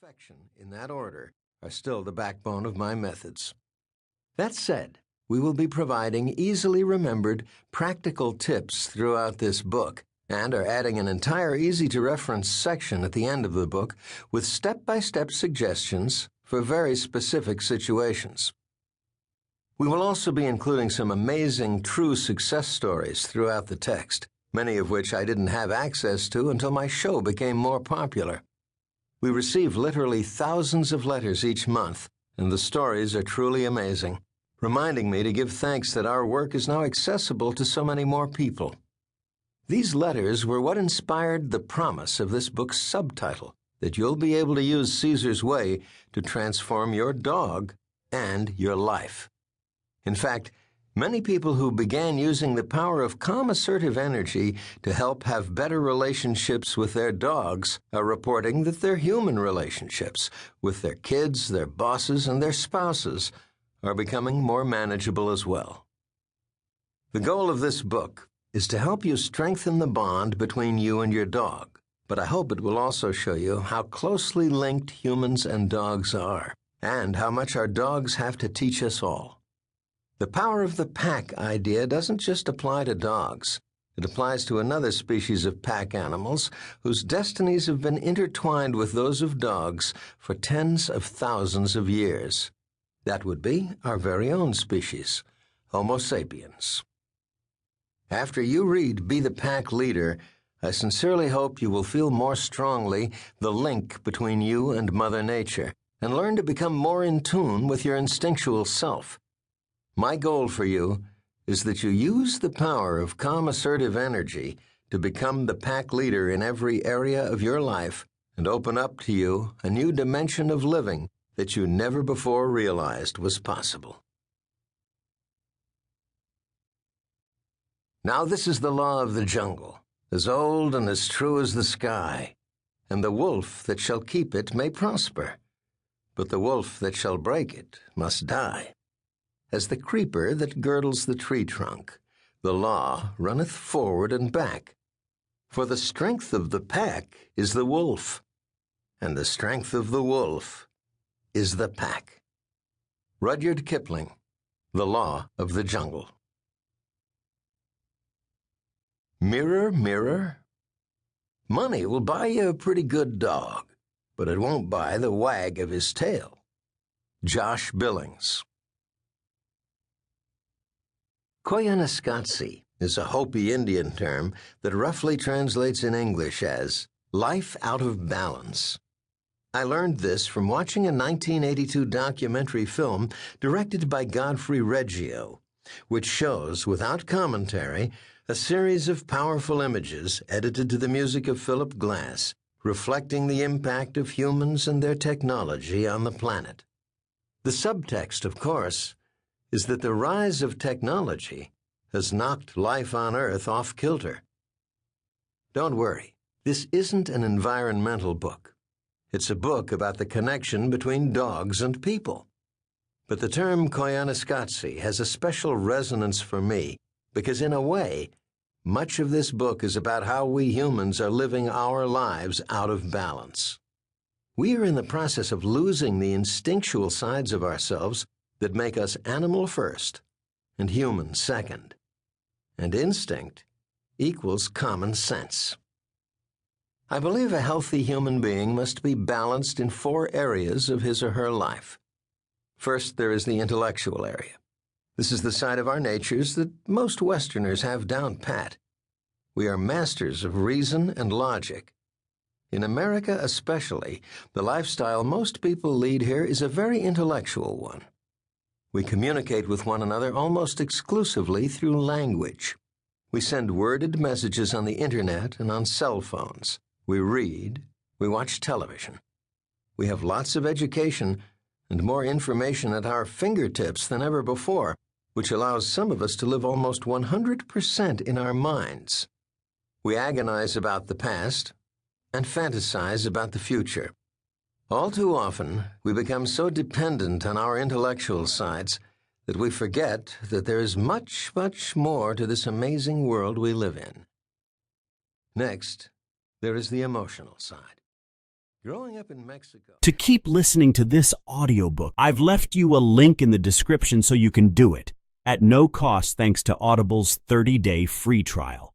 perfection, in that order, are still the backbone of my methods. That said, we will be providing easily remembered, practical tips throughout this book and are adding an entire easy-to-reference section at the end of the book with step-by-step suggestions for very specific situations. We will also be including some amazing true success stories throughout the text, many of which I didn't have access to until my show became more popular. We receive literally thousands of letters each month, and the stories are truly amazing, reminding me to give thanks that our work is now accessible to so many more people. These letters were what inspired the promise of this book's subtitle, that you'll be able to use Cesar's Way to transform your dog and your life. In fact, many people who began using the power of calm assertive energy to help have better relationships with their dogs are reporting that their human relationships with their kids, their bosses, and their spouses are becoming more manageable as well. The goal of this book is to help you strengthen the bond between you and your dog, but I hope it will also show you how closely linked humans and dogs are, and how much our dogs have to teach us all. The power of the pack idea doesn't just apply to dogs. It applies to another species of pack animals whose destinies have been intertwined with those of dogs for tens of thousands of years. That would be our very own species, Homo sapiens. After you read Be the Pack Leader, I sincerely hope you will feel more strongly the link between you and Mother Nature and learn to become more in tune with your instinctual self. My goal for you is that you use the power of calm assertive energy to become the pack leader in every area of your life and open up to you a new dimension of living that you never before realized was possible. Now this is the law of the jungle, as old and as true as the sky, and the wolf that shall keep it may prosper, but the wolf that shall break it must die. As the creeper that girdles the tree trunk, the law runneth forward and back. For the strength of the pack is the wolf, and the strength of the wolf is the pack. Rudyard Kipling, The Law of the Jungle. Mirror, mirror, money will buy you a pretty good dog, but it won't buy the wag of his tail. Josh Billings. NUKfSYyqD is a Hopi Indian term that roughly translates in English as life out of balance. I learned this from watching a 1982 documentary film directed by Godfrey Reggio, which shows, without commentary, a series of powerful images edited to the music of Philip Glass, reflecting the impact of humans and their technology on the planet. The subtext, of course, is that the rise of technology has knocked life on Earth off kilter. Don't worry, this isn't an environmental book. It's a book about the connection between dogs and people. But the term NUKfSYyqD has a special resonance for me because, in a way, much of this book is about how we humans are living our lives out of balance. We are in the process of losing the instinctual sides of ourselves that make us animal first and human second. And instinct equals common sense. I believe a healthy human being must be balanced in 4 areas of his or her life. First, there is the intellectual area. This is the side of our natures that most Westerners have down pat. We are masters of reason and logic. In America especially, the lifestyle most people lead here is a very intellectual one. We communicate with one another almost exclusively through language. We send worded messages on the internet and on cell phones. We read. We watch television. We have lots of education and more information at our fingertips than ever before, which allows some of us to live almost 100% in our minds. We agonize about the past and fantasize about the future. All too often, we become so dependent on our intellectual sides that we forget that there is much, much more to this amazing world we live in. Next, there is the emotional side. Growing up in Mexico. To keep listening to this audiobook, I've left you a link in the description so you can do it at no cost thanks to Audible's 30-day free trial.